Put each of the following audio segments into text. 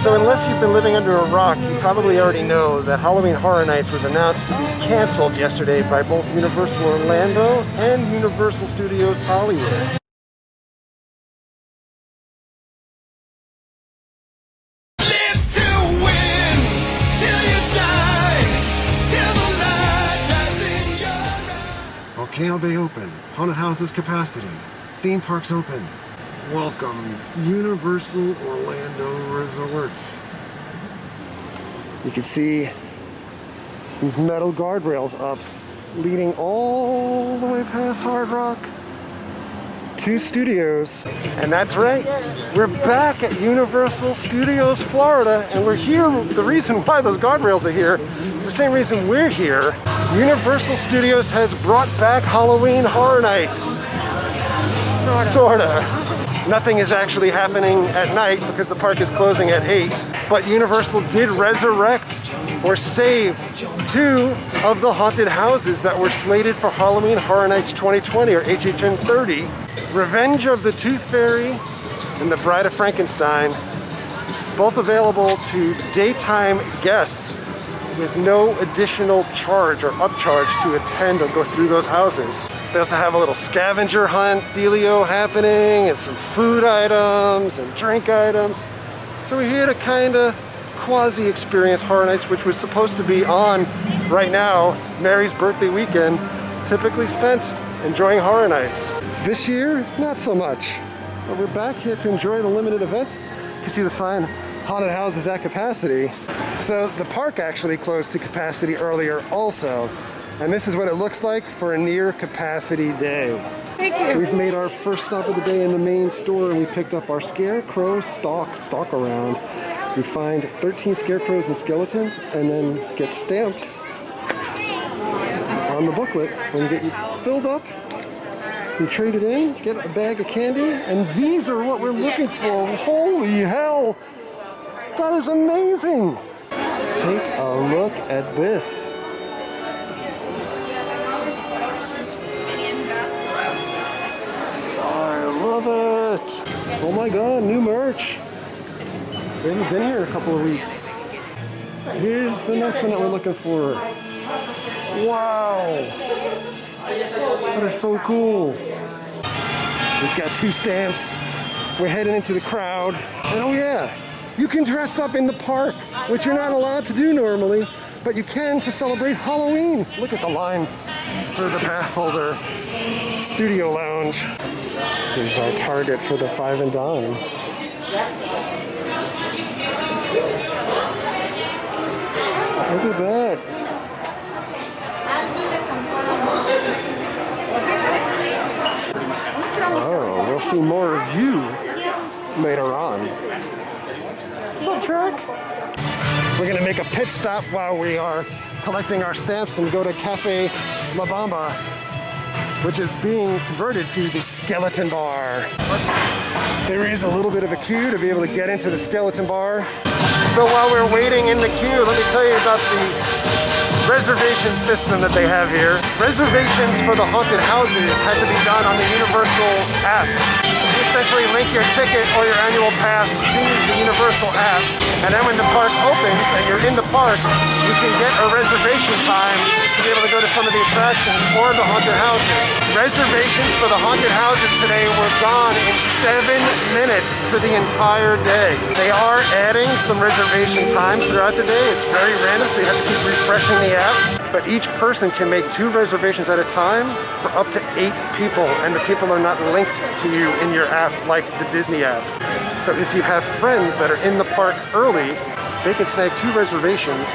So unless you've been living under a rock, you probably already know that Halloween Horror Nights was announced to be canceled yesterday by both Universal Orlando and Universal Studios Hollywood. Volcano Bay open, haunted houses capacity, theme parks open. Welcome, Universal Orlando Resort. You can see these metal guardrails up, leading all the way past Hard Rock to Studios. And that's right, we're back at Universal Studios Florida, and we're here. The reason why those guardrails are here is the same reason we're here. Universal Studios has brought back Halloween Horror Nights. Sorta. Nothing is actually happening at night because the park is closing at 8, but Universal did resurrect or save 2 of the haunted houses that were slated for Halloween Horror Nights 2020 or HHN 30. Revenge of the Tooth Fairy and the Bride of Frankenstein, both available to daytime guests with no additional charge or upcharge to attend or go through those houses. They also have a little scavenger hunt dealio happening and some food items and drink items. So we're here to kind of quasi-experience Horror Nights, which was supposed to be on right now, Mary's birthday weekend, typically spent enjoying Horror Nights. This year, not so much. But we're back here to enjoy the limited event. You can see the sign, haunted houses at capacity. So the park actually closed to capacity earlier also. And this is what it looks like for a near capacity day. Thank you. We've made our first stop of the day in the main store, and we picked up our scarecrow stalk around. We find 13 scarecrows and skeletons, and then get stamps on the booklet. When you get filled up, you trade it in, get a bag of candy, and these are what we're looking for. Holy hell! That is amazing! Take a look at this. I love it! Oh my god, new merch! We haven't been here a couple of weeks. Here's the next one that we're looking for. Wow! That is so cool. We've got 2 stamps. We're heading into the crowd. And oh yeah, you can dress up in the park, which you're not allowed to do normally, but you can to celebrate Halloween. Look at the line for the pass holder studio lounge. Here's our target for the 5 and dime. Look at that. Oh, we'll see more of you later on. What's up, Truck? We're gonna make a pit stop while we are collecting our stamps and go to Cafe La Bamba, which is being converted to the Skeleton Bar. There is a little bit of a queue to be able to get into the Skeleton Bar. So while we're waiting in the queue, let me tell you about the reservation system that they have here. Reservations for the haunted houses had to be done on the Universal app. You essentially link your ticket or your annual pass to the Universal app, and then when the park opens and you're in the park, you can get a reservation time to be able to go to some of the attractions or the haunted houses. Reservations for the haunted houses today were gone in 7 minutes for the entire day. They are adding some reservation times throughout the day. It's very random, so you have to keep refreshing the app. But each person can make 2 reservations at a time for up to 8 people, and the people are not linked to you in your app like the Disney app. So if you have friends that are in the park early, they can snag 2 reservations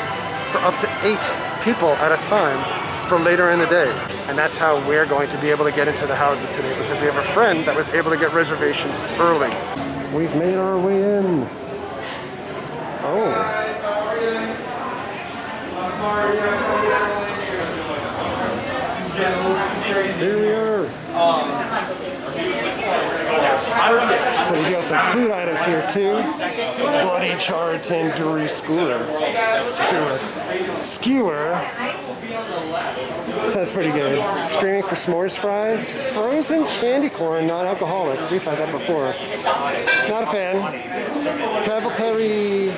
for up to 8 people at a time for later in the day. And that's how we're going to be able to get into the houses today, because we have a friend that was able to get reservations early. We've made our way in. Oh. Here we are. So we got some food items here too. Bloody char tandoori skewer. Sounds pretty good. Screaming for s'mores fries. Frozen candy corn, non-alcoholic. We've had that before. Not a fan. Cavalry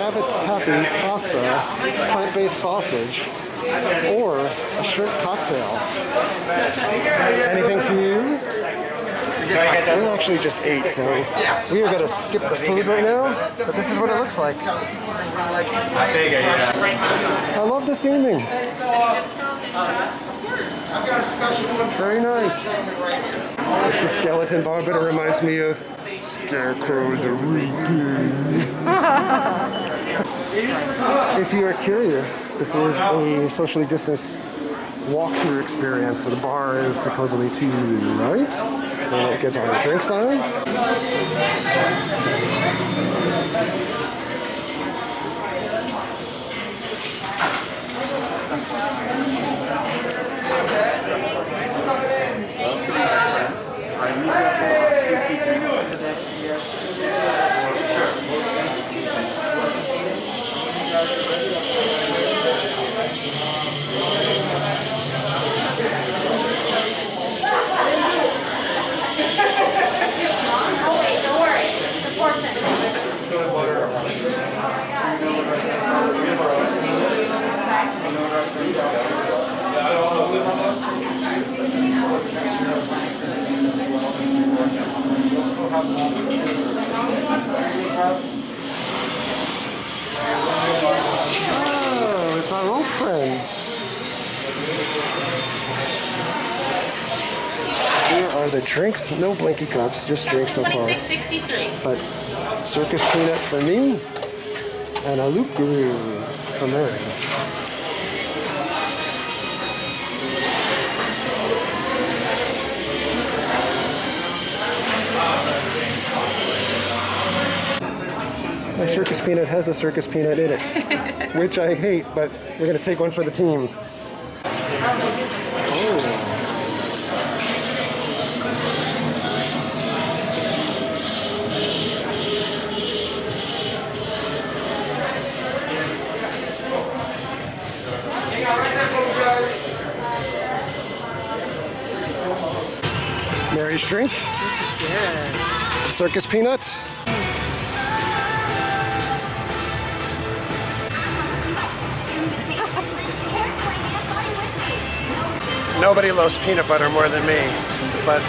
cavatappi pasta, plant-based sausage, or a shrimp cocktail. Anything for you? We actually just ate, so we are going to skip the food right now, but this is what it looks like. I love the theming. Very nice. It's the skeleton bar, but it reminds me of Scarecrow the Reaper. If you are curious, this is a socially distanced walkthrough experience. So the bar is supposedly to the right, and it gets all the drinks on. Oh, it's our old friend. Here are the drinks. No blinky cups, just drinks so far. $26.63. But circus peanut for me, and a luku for Mary. My circus peanut has a circus peanut in it, which I hate, but we're going to take one for the team. Oh. Mary's drink. This is good. Circus peanut. Nobody loves peanut butter more than me, but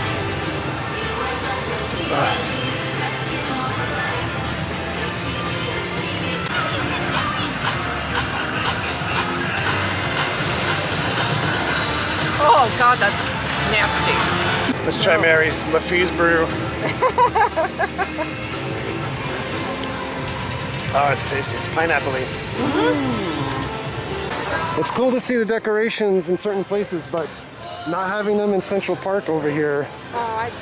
Oh God, that's nasty. let's try Mary's Lafise brew. Oh, it's tasty. It's pineapple-y. It's cool to see the decorations in certain places, but not having them in Central Park over here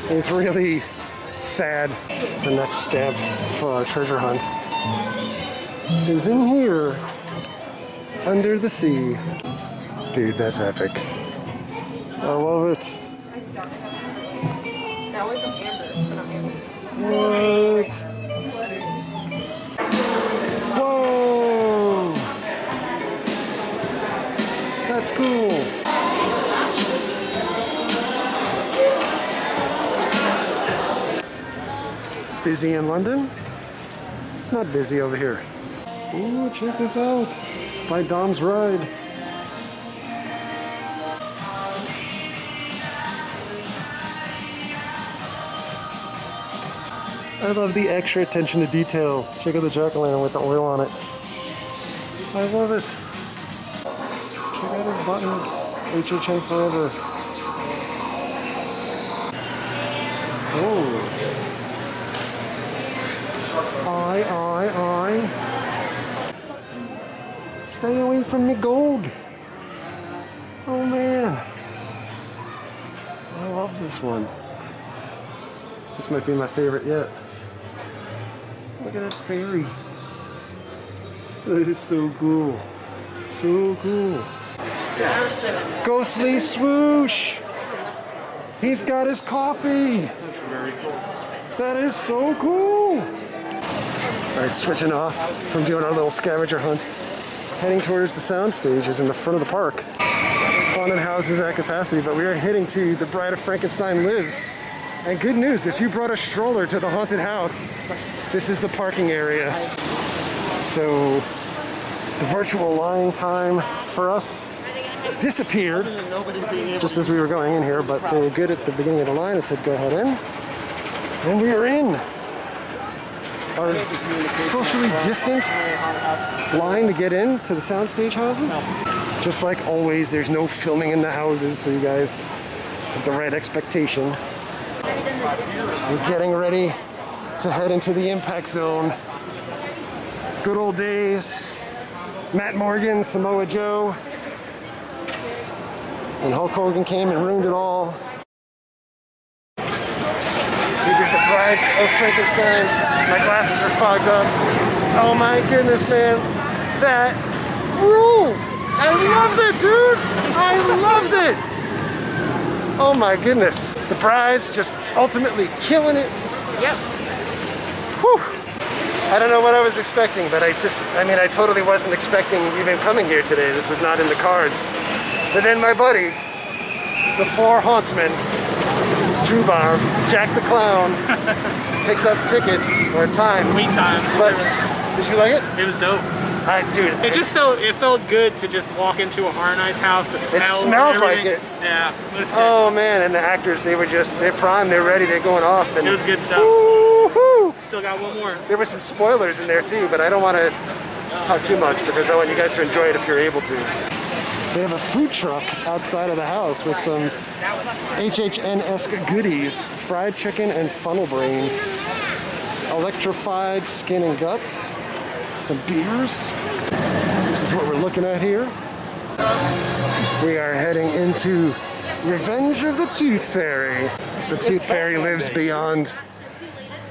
is really sad. The next stamp for our treasure hunt is in here, under the sea. Dude, that's epic. I love it. That was an amber. What? Whoa! That's cool. Busy in London? Not busy over here. Ooh, check this out. By Dom's Ride. I love the extra attention to detail. Check out the jack-o'-lantern with the oil on it. I love it. Check out his buttons. HHN forever. Oh. I. Stay away from me gold. Oh man. I love this one. This might be my favorite yet. Look at that fairy. That is so cool. So cool. Ghostly swoosh. He's got his coffee. That's very cool. That is so cool. All right, switching off from doing our little scavenger hunt. Heading towards the sound stages in the front of the park. Haunted house is at capacity, but we are heading to the Bride of Frankenstein Lives. And good news, if you brought a stroller to the haunted house, this is the parking area. So the virtual line time for us disappeared just as we were going in here, but they were good at the beginning of the line and said go ahead in. And we are in our socially distant line to get into the soundstage houses. Just like always, there's no filming in the houses, so you guys have the right expectation. We're getting ready to head into the impact zone. Good old days. Matt Morgan, Samoa Joe, and Hulk Hogan came and ruined it all. We did the Bride of Frankenstein. My glasses are fogged up. Oh my goodness, man. That ruled. I loved it, dude. I loved it. Oh my goodness. The Bride's just ultimately killing it. Yep. Whew. I don't know what I was expecting, but I totally wasn't expecting even coming here today. This was not in the cards. But then my buddy, the four hauntsman, Drew Bar, Jack the Clown, picked up tickets, or times. Sweet times. But did you like it? It was dope. Dude. It felt good to just walk into a Horror Nights house. The smells. It smelled like it. Yeah. It was sick. Oh man, and the actors, they're primed, they're ready, they're going off. And it was good stuff. Woo-hoo! Still got one more. There were some spoilers in there too, but I don't want to talk too much because I want you guys to enjoy it if you're able to. They have a food truck outside of the house with some HHN-esque goodies, fried chicken and funnel brains, electrified skin and guts, some beers. This is what we're looking at here. We are heading into Revenge of the Tooth Fairy. The Tooth Fairy lives beyond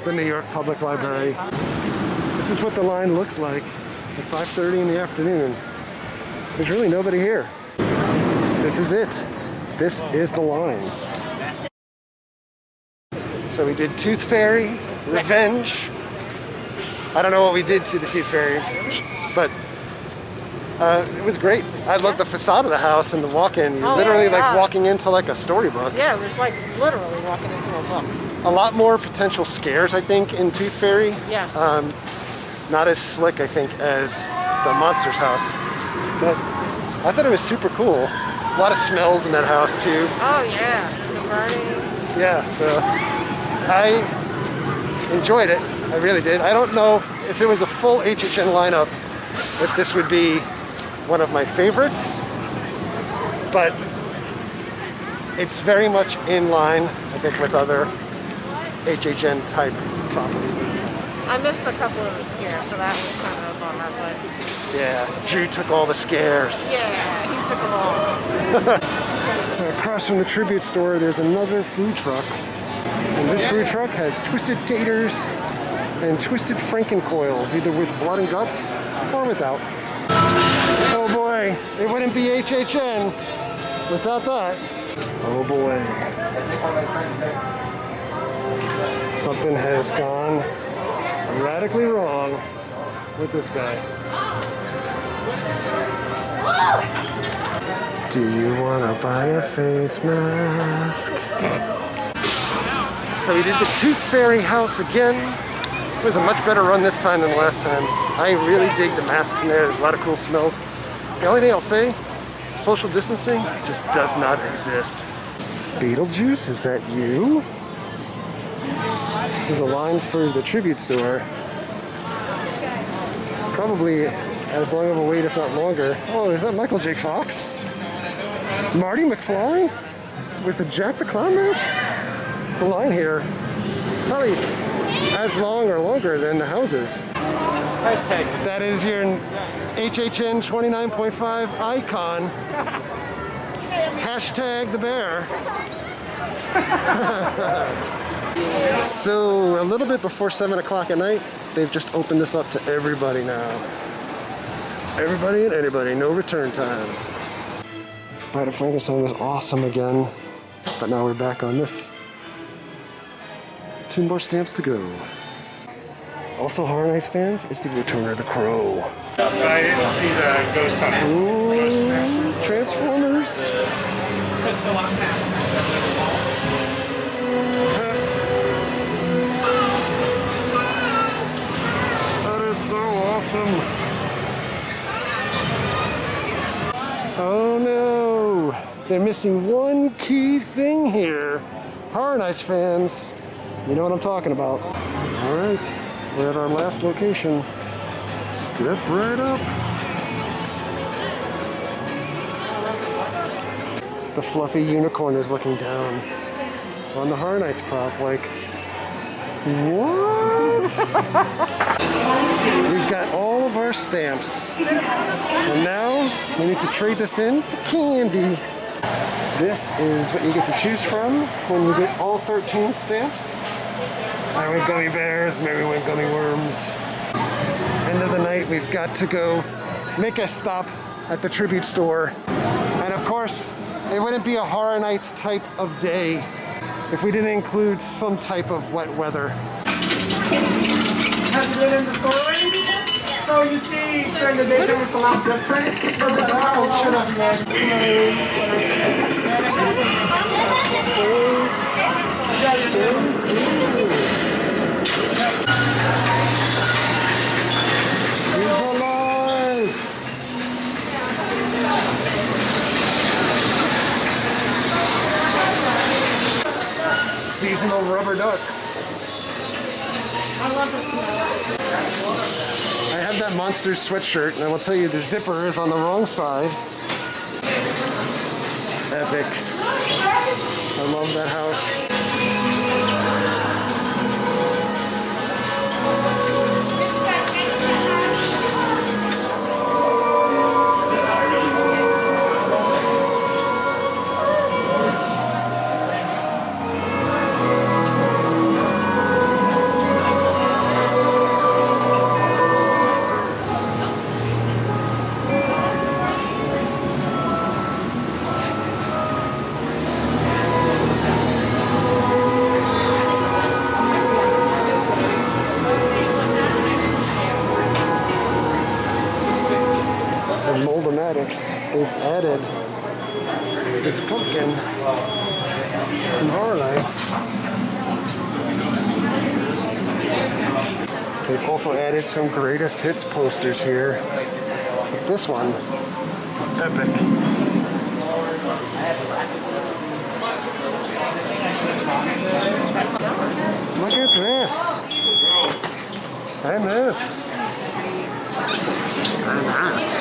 the New York Public Library. This is what the line looks like at 5:30 in the afternoon. There's really nobody here. This is it. This is the line. So we did Tooth Fairy, Revenge. I don't know what we did to the Tooth Fairy, but it was great. I love the facade of the house and the walk-in. Literally like walking into like a storybook. Yeah, it was like literally walking into a book. A lot more potential scares, I think, in Tooth Fairy. Yes. Not as slick, I think, as the Monsters house. But I thought it was super cool. A lot of smells in that house too. Oh yeah, the burning. Yeah, so I enjoyed it. I really did. I don't know if it was a full HHN lineup, if this would be one of my favorites, but it's very much in line, I think, with other HHN type properties in the past. I missed a couple of the scares, so that was kind of a bummer, but yeah, Drew took all the scares. yeah, he took them all. So across from the tribute store, there's another food truck. And this food truck has twisted taters and twisted frankencoils, either with blood and guts or without. Oh boy, it wouldn't be HHN without that. Oh boy. Something has gone radically wrong with this guy. Do you want to buy a face mask? So we did the Tooth Fairy house again. It was a much better run this time than the last time. I really dig the masks in there. There's a lot of cool smells. The only thing I'll say, social distancing just does not exist. Beetlejuice, is that you? This is the line for the tribute store. Probably as long of a wait, if not longer. Oh, is that Michael J. Fox? Marty McFly? With the Jack the Clown mask? The line here, probably as long or longer than the houses. Hashtag. That is your HHN 29.5 icon. Hashtag the bear. So a little bit before 7 o'clock at night, they've just opened this up to everybody now. Everybody and anybody, no return times. Bride of Frankenstein was awesome again, but now we're back on this. 2 more stamps to go. Also, Horror Nights fans, it's the Return of the Crow. I didn't see the ghost hunter. Ooh, Transformers. It's a lot faster. That is so awesome. awesome. Oh no, they're missing one key thing here. Horror Nights fans, you know what I'm talking about. All right, we're at our last location. Step right up. The fluffy unicorn is looking down on the Horror Nights prop like, what? We've got all of our stamps. And now we need to trade this in for candy. This is what you get to choose from when you get all 13 stamps. I went gummy bears, Mary went gummy worms. End of the night, we've got to go make a stop at the tribute store. And of course, it wouldn't be a Horror Nights type of day if we didn't include some type of wet weather. Have you been in the story? So you see, during the daytime it's a lot different. So this is how it should have been. So he's alive! Seasonal rubber ducks. I love this smell. I have that Monsters sweatshirt, and I will tell you the zipper is on the wrong side. Epic. I love that house. They've added this pumpkin from Horror Nights. They've also added some greatest hits posters here. But this one is epic. Look at this. And this. And that.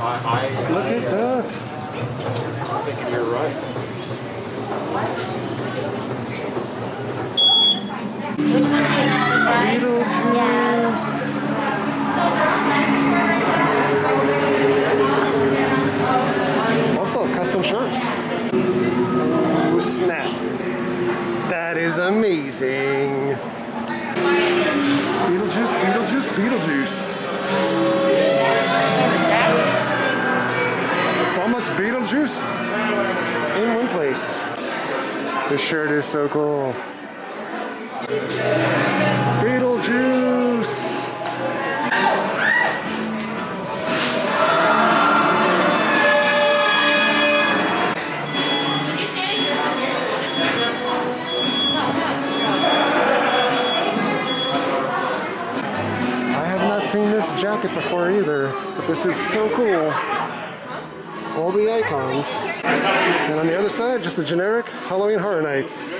Look at that. I'm thinking you're right. Beetlejuice. Also, custom shirts. Oh, snap. That is amazing. Beetlejuice, Beetlejuice, Beetlejuice. So much Beetlejuice in one place. This shirt is so cool. Beetlejuice! I have not seen this jacket before either, but this is so cool. All the icons. And on the other side, just a generic Halloween Horror Nights.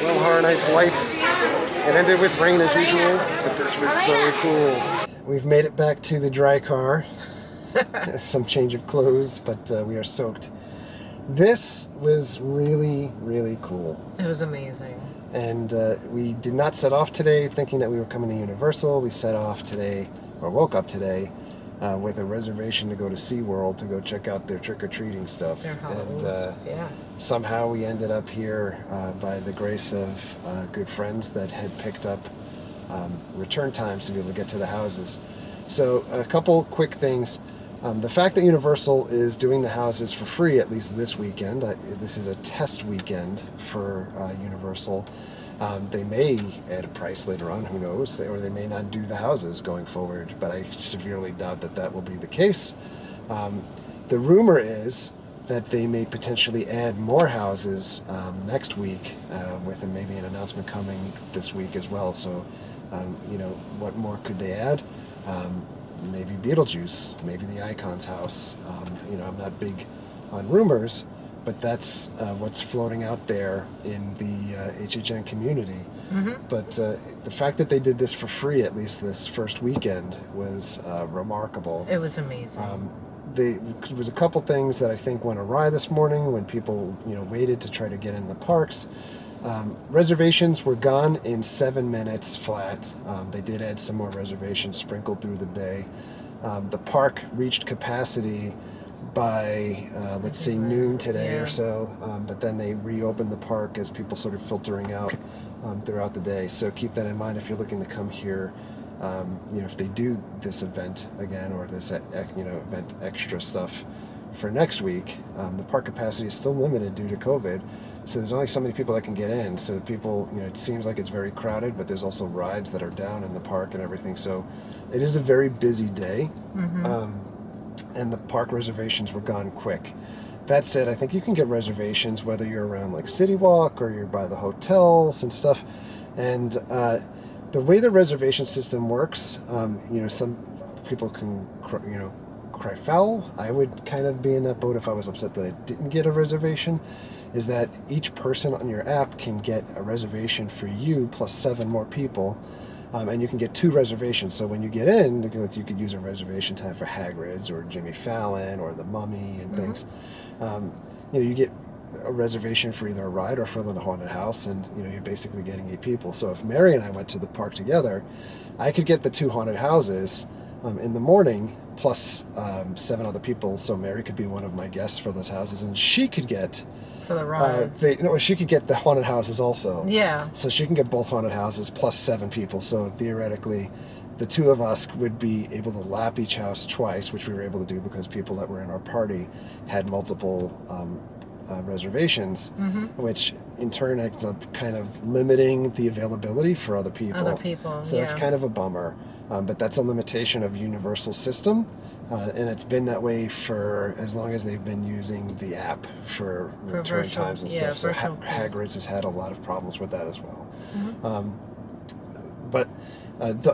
Well, Horror Nights light. It ended with rain as usual, but this was so cool. We've made it back to the dry car. Some change of clothes, but we are soaked. This was really, really cool. It was amazing. And we did not set off today thinking that we were coming to Universal. We set off today, or woke up today, with a reservation to go to SeaWorld to go check out their trick-or-treating stuff. Their Halloween And stuff, yeah. somehow we ended up here by the grace of good friends that had picked up return times to be able to get to the houses. So a couple quick things. The fact that Universal is doing the houses for free, at least this weekend, this is a test weekend for Universal, They may add a price later on, who knows, or they may not do the houses going forward, but I severely doubt that will be the case. The rumor is that they may potentially add more houses next week, with maybe an announcement coming this week as well. So, what more could they add? Maybe Beetlejuice, maybe the Icon's house. I'm not big on rumors, but that's what's floating out there in the HHN community. But the fact that they did this for free, at least this first weekend, was remarkable. It was amazing. There was a couple things that I think went awry this morning when people, waited to try to get in the parks. Reservations were gone in 7 minutes flat. They did add some more reservations sprinkled through the day. The park reached capacity by, let's say, noon today or so, but then they reopened the park as people started filtering out throughout the day. So keep that in mind if you're looking to come here. If they do this event again, or this event extra stuff for next week, the park capacity is still limited due to COVID. So there's only so many people that can get in. So people, it seems like it's very crowded, but there's also rides that are down in the park and everything. So it is a very busy day. And the park reservations were gone quick. That said, I think you can get reservations whether you're around like City Walk or you're by the hotels and stuff. And the way the reservation system works, some people can, cry foul. I would kind of be in that boat if I was upset that I didn't get a reservation. Is that each person on your app can get a reservation for you plus 7 more people. And you can get 2 reservations. So when you get in, you could use a reservation time for Hagrid's or Jimmy Fallon or the Mummy and things. You get a reservation for either a ride or for the haunted house, and you're basically getting 8 people. So if Mary and I went to the park together, I could get the 2 haunted houses in the morning plus 7 other people. So Mary could be one of my guests for those houses, and she could get for the rides. She could get the haunted houses also. Yeah. So she can get both haunted houses plus 7 people. So theoretically, the 2 of us would be able to lap each house twice, which we were able to do because people that were in our party had multiple reservations, which in turn ends up kind of limiting the availability for other people. So that's kind of a bummer. But that's a limitation of Universal system. And it's been that way for as long as they've been using the app for return virtual, times and stuff. So Hagrid's has had a lot of problems with that as well. But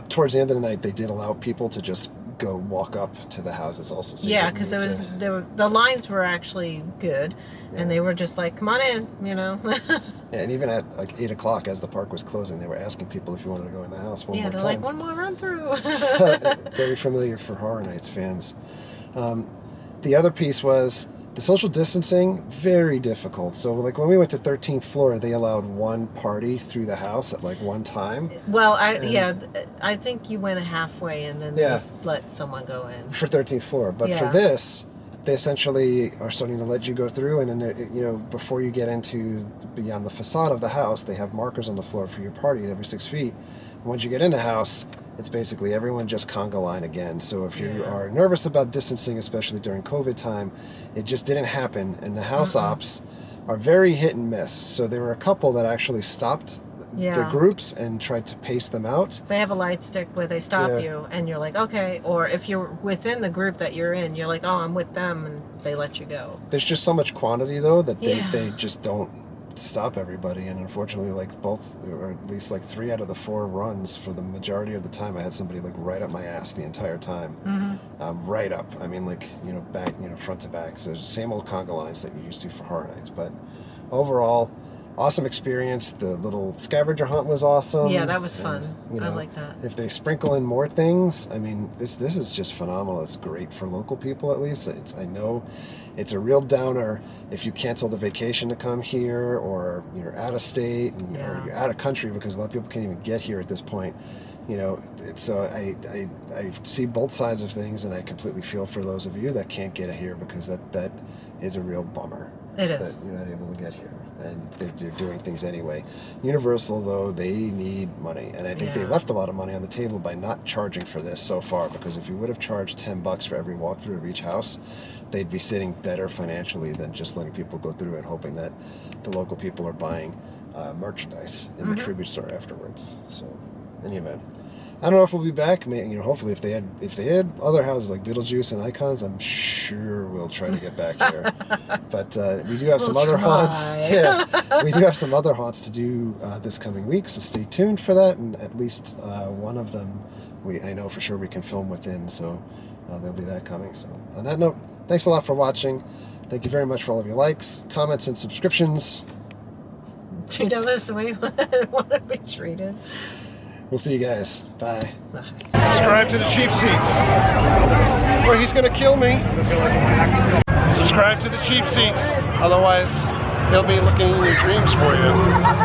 towards the end of the night, they did allow people to just go walk up to the houses also. So because the lines were actually good, and they were just like, "Come on in," And even at like 8 o'clock, as the park was closing, they were asking people if you wanted to go in the house one more time. Yeah, they're like, "One more run through." So, very familiar for Horror Nights fans. The other piece was the social distancing, very difficult. So like when we went to 13th floor, they allowed 1 party through the house at like one time. Well, I think you went halfway and then just let someone go in. For 13th floor. But for this, they essentially are starting to let you go through, and then, before you get into beyond the facade of the house, they have markers on the floor for your party every 6 feet. And once you get in the house, it's basically everyone just conga line again. So if you are nervous about distancing, especially during COVID time, it just didn't happen. And the house ops are very hit and miss. So there were a couple that actually stopped the groups and tried to pace them out. They have a light stick where they stop you, and you're like, okay. Or if you're within the group that you're in, you're like, oh, I'm with them, and they let you go. There's just so much quantity, though, that they just don't stop everybody. And unfortunately, like both, or at least like 3 out of the 4 runs, for the majority of the time, I had somebody like right up my ass the entire time. Right up. I mean, like, back, front to back. So same old conga lines that you're used to for Horror Nights. But overall, awesome experience. The little scavenger hunt was awesome. Yeah, that was fun. I like that. If they sprinkle in more things, I mean, this is just phenomenal. It's great for local people, at least. I know it's a real downer if you cancel the vacation to come here, or you're out of state, or you're out of country, because a lot of people can't even get here at this point. I see both sides of things, and I completely feel for those of you that can't get here, because that is a real bummer. It is. That you're not able to get here. And they're doing things anyway. Universal, though, they need money. And I think they left a lot of money on the table by not charging for this so far, because if you would have charged $10 for every walkthrough of each house, they'd be sitting better financially than just letting people go through and hoping that the local people are buying. merchandise in the tribute store afterwards. So, in any event, I don't know if we'll be back. Hopefully, if they had other houses like Beetlejuice and Icons, I'm sure we'll try to get back here. But we do have some other haunts. Yeah, we do have some other haunts to do this coming week. So stay tuned for that. And at least one of them, I know for sure we can film within. So there'll be that coming. So on that note, thanks a lot for watching. Thank you very much for all of your likes, comments, and subscriptions. Treat others the way you want to be treated. We'll see you guys. Bye. Bye. Subscribe to the cheap seats, or he's gonna kill me. Subscribe to the cheap seats, otherwise he'll be looking in your dreams for you.